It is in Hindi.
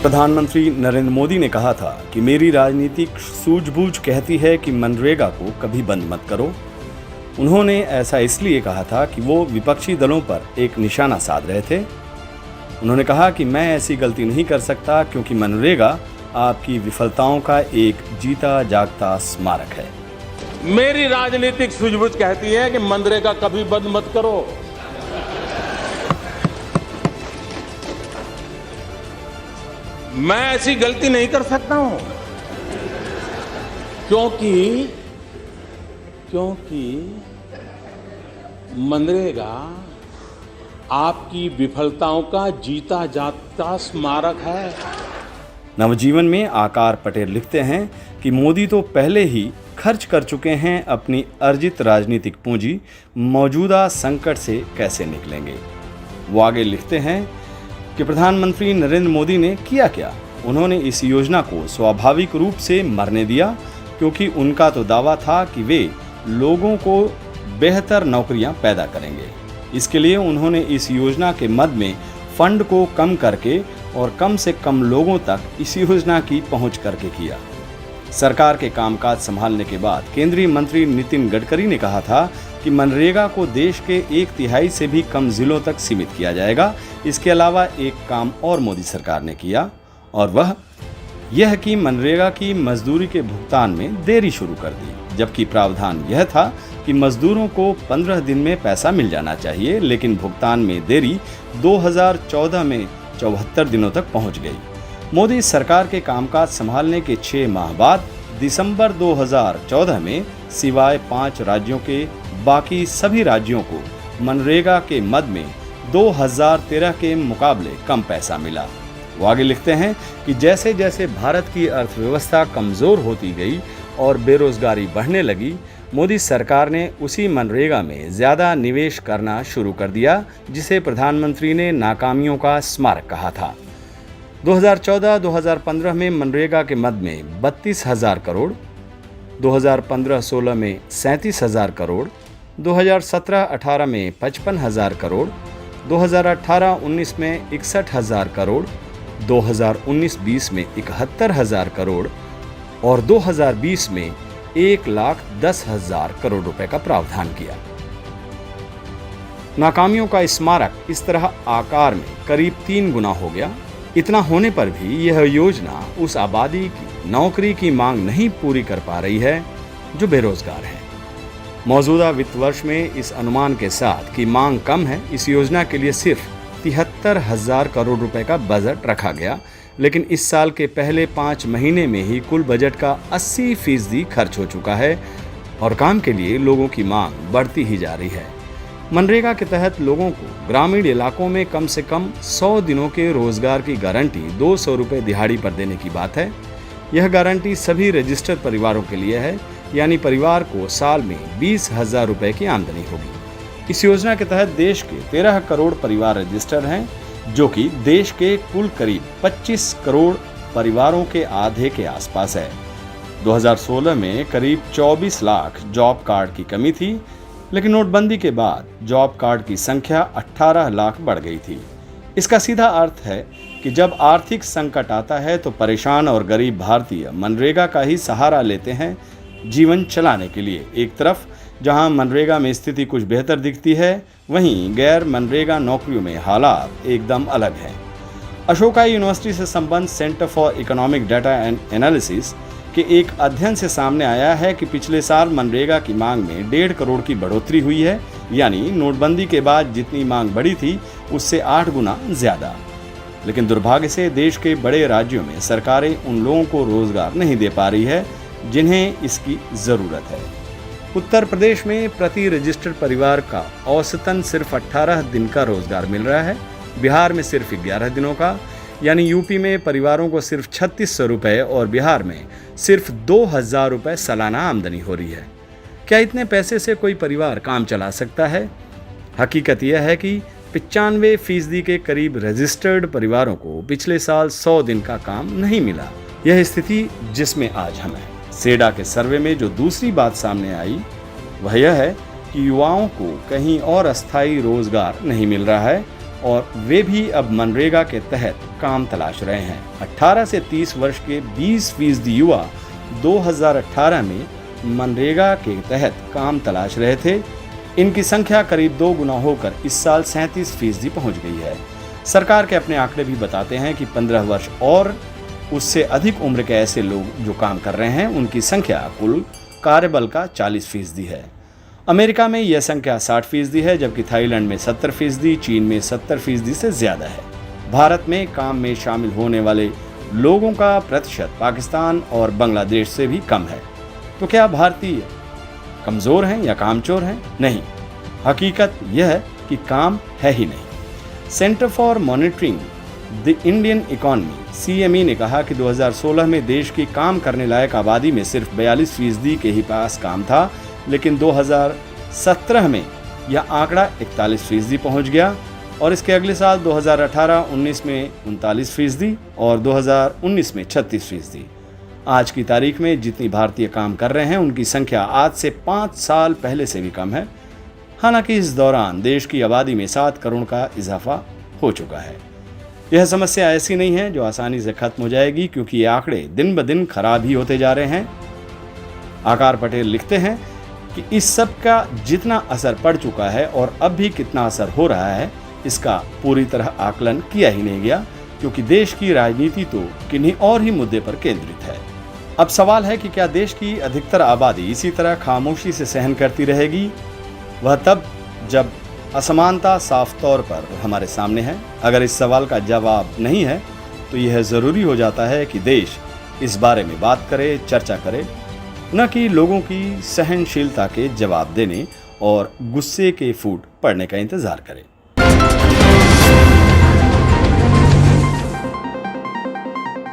प्रधानमंत्री नरेंद्र मोदी ने कहा था कि मेरी राजनीतिक सूझबूझ कहती है कि मनरेगा को कभी बंद मत करो। उन्होंने ऐसा इसलिए कहा था कि वो विपक्षी दलों पर एक निशाना साध रहे थे। उन्होंने कहा कि मैं ऐसी गलती नहीं कर सकता क्योंकि मनरेगा आपकी विफलताओं का एक जीता जागता स्मारक है। मेरी राजनीतिक सूझबूझ कहती है कि मनरेगा कभी बंद मत करो। मैं ऐसी गलती नहीं कर सकता हूं क्योंकि मनरेगा आपकी विफलताओं का जीता जागता स्मारक है। नवजीवन में आकार पटेल लिखते हैं कि मोदी तो पहले ही खर्च कर चुके हैं अपनी अर्जित राजनीतिक पूंजी, मौजूदा संकट से कैसे निकलेंगे। वो आगे लिखते हैं कि प्रधानमंत्री नरेंद्र मोदी ने किया क्या। उन्होंने इस योजना को स्वाभाविक रूप से मरने दिया क्योंकि उनका तो दावा था कि वे लोगों को बेहतर नौकरियां पैदा करेंगे। इसके लिए उन्होंने इस योजना के मद में फंड को कम करके और कम से कम लोगों तक इस योजना की पहुंच करके किया। सरकार के कामकाज संभालने के बाद केंद्रीय मंत्री नितिन गडकरी ने कहा था कि मनरेगा को देश के 1/3 से भी कम जिलों तक सीमित किया जाएगा। इसके अलावा एक काम और मोदी सरकार ने किया और वह यह कि मनरेगा की मजदूरी के भुगतान में देरी शुरू कर दी, जबकि प्रावधान यह था कि मजदूरों को 15 दिन में पैसा मिल जाना चाहिए, लेकिन भुगतान में देरी 2014 में 74 दिनों तक पहुंच गई। मोदी सरकार के कामकाज संभालने के 6 माह बाद दिसंबर 2014 में सिवाय 5 राज्यों के बाकी सभी राज्यों को मनरेगा के मद में 2013 के मुकाबले कम पैसा मिला। वो आगे लिखते हैं कि जैसे जैसे भारत की अर्थव्यवस्था कमजोर होती गई और बेरोजगारी बढ़ने लगी, मोदी सरकार ने उसी मनरेगा में ज्यादा निवेश करना शुरू कर दिया, जिसे प्रधानमंत्री ने नाकामियों का स्मारक कहा था। 2014-2015 में मनरेगा के मद में 32,000 करोड़, 2015-16 में 37,000 करोड़, 2017-18 में 55,000 करोड़, 2018-19 में 61,000 करोड़, 2019-20 में 71,000 करोड़ और 2020 में 1,10,000 करोड़ रुपए का प्रावधान किया। नाकामियों का स्मारक इस तरह आकार में करीब 3 गुना हो गया। इतना होने पर भी यह योजना उस आबादी की नौकरी की मांग नहीं पूरी कर पा रही है जो बेरोजगार है। मौजूदा वित्त वर्ष में इस अनुमान के साथ कि मांग कम है, इस योजना के लिए सिर्फ 73,000 करोड़ रुपए का बजट रखा गया, लेकिन इस साल के पहले 5 महीने में ही कुल बजट का 80% खर्च हो चुका है और काम के लिए लोगों की मांग बढ़ती ही जा रही है। मनरेगा के तहत लोगों को ग्रामीण इलाकों में कम से कम 100 दिनों के रोजगार की गारंटी 200 रुपये दिहाड़ी पर देने की बात है। यह गारंटी सभी रजिस्टर्ड परिवारों के लिए है, यानी परिवार को साल में 20,000 रुपये की आमदनी होगी। इस योजना के तहत देश के 13 करोड़ परिवार रजिस्टर्ड हैं, जो कि देश के कुल करीब 25 करोड़ परिवारों के आधे के आसपास है। 2016 में करीब 24 लाख जॉब कार्ड की कमी थी, लेकिन नोटबंदी के बाद जॉब कार्ड की संख्या 18 लाख बढ़ गई थी। इसका सीधा अर्थ है कि जब आर्थिक संकट आता है तो परेशान और गरीब भारतीय मनरेगा का ही सहारा लेते हैं जीवन चलाने के लिए। एक तरफ जहां मनरेगा में स्थिति कुछ बेहतर दिखती है, वहीं गैर मनरेगा नौकरियों में हालात एकदम अलग हैं। अशोका यूनिवर्सिटी से संबंध centre for economic data and analysis के एक अध्ययन से सामने आया है कि पिछले साल मनरेगा की मांग में 1.5 करोड़ की बढ़ोतरी हुई है, यानी नोटबंदी के बाद जितनी मांग बढ़ी थी उससे 8 गुना ज्यादा। लेकिन दुर्भाग्य से देश के बड़े राज्यों में सरकारें उन लोगों को रोजगार नहीं दे पा रही है जिन्हें इसकी जरूरत है। उत्तर प्रदेश में प्रति रजिस्टर्ड परिवार का औसतन सिर्फ 18 दिन का रोजगार मिल रहा है, बिहार में सिर्फ 11 दिनों का, यानी यूपी में परिवारों को सिर्फ 3600 रुपये और बिहार में सिर्फ 2,000 रुपये सालाना आमदनी हो रही है। क्या इतने पैसे से कोई परिवार काम चला सकता है? हकीकत यह है कि 95% के करीब रजिस्टर्ड परिवारों को पिछले साल 100 दिन का काम नहीं मिला। यह स्थिति जिसमें आज हम हैं। सेडा के सर्वे में जो दूसरी बात सामने आई वह यह है कि युवाओं को कहीं और अस्थायी रोजगार नहीं मिल रहा है, और वे भी अब मनरेगा के तहत काम तलाश रहे हैं। 18 से 30 वर्ष के 20% युवा 2018 में मनरेगा के तहत काम तलाश रहे थे। इनकी संख्या करीब 2 गुना होकर इस साल 37% पहुंच गई है। सरकार के अपने आंकड़े भी बताते हैं कि 15 वर्ष और उससे अधिक उम्र के ऐसे लोग जो काम कर रहे हैं, उनकी संख्या कुल कार्यबल का 40% है। अमेरिका में यह संख्या 60% है, जबकि थाईलैंड में 70%, चीन में 70% से ज्यादा है। भारत में काम में शामिल होने वाले लोगों का प्रतिशत पाकिस्तान और बांग्लादेश से भी कम है। तो क्या भारतीय कमजोर हैं या कामचोर हैं? नहीं, हकीकत यह है कि काम है ही नहीं। Centre for monitoring the Indian economy CME ने कहा कि 2016 में देश की काम करने लायक आबादी में सिर्फ 42% के ही पास काम था, लेकिन 2017 में यह आंकड़ा 41% पहुंच गया और इसके अगले साल 2018-19 में 39% और 2019 में 36%। आज की तारीख में जितनी भारतीय काम कर रहे हैं, उनकी संख्या आज से 5 साल पहले से भी कम है। हालांकि इस दौरान देश की आबादी में 7 करोड़ का इजाफा हो चुका है। यह समस्या ऐसी नहीं है जो आसानी से खत्म हो जाएगी, क्योंकि ये आंकड़े दिन ब दिन खराब ही होते जा रहे हैं। आकार पटेल लिखते हैं कि इस सब का जितना असर पड़ चुका है और अब भी कितना असर हो रहा है, इसका पूरी तरह आकलन किया ही नहीं गया, क्योंकि देश की राजनीति तो किन्हीं और ही मुद्दे पर केंद्रित है। अब सवाल है कि क्या देश की अधिकतर आबादी इसी तरह खामोशी से सहन करती रहेगी? वह तब जब असमानता साफ तौर पर हमारे सामने है। अगर इस सवाल का जवाब नहीं है, तो यह जरूरी हो जाता है कि देश इस बारे में बात करे, चर्चा करे, न कि लोगों की सहनशीलता के जवाब देने और गुस्से के फूट पड़ने का इंतजार करे।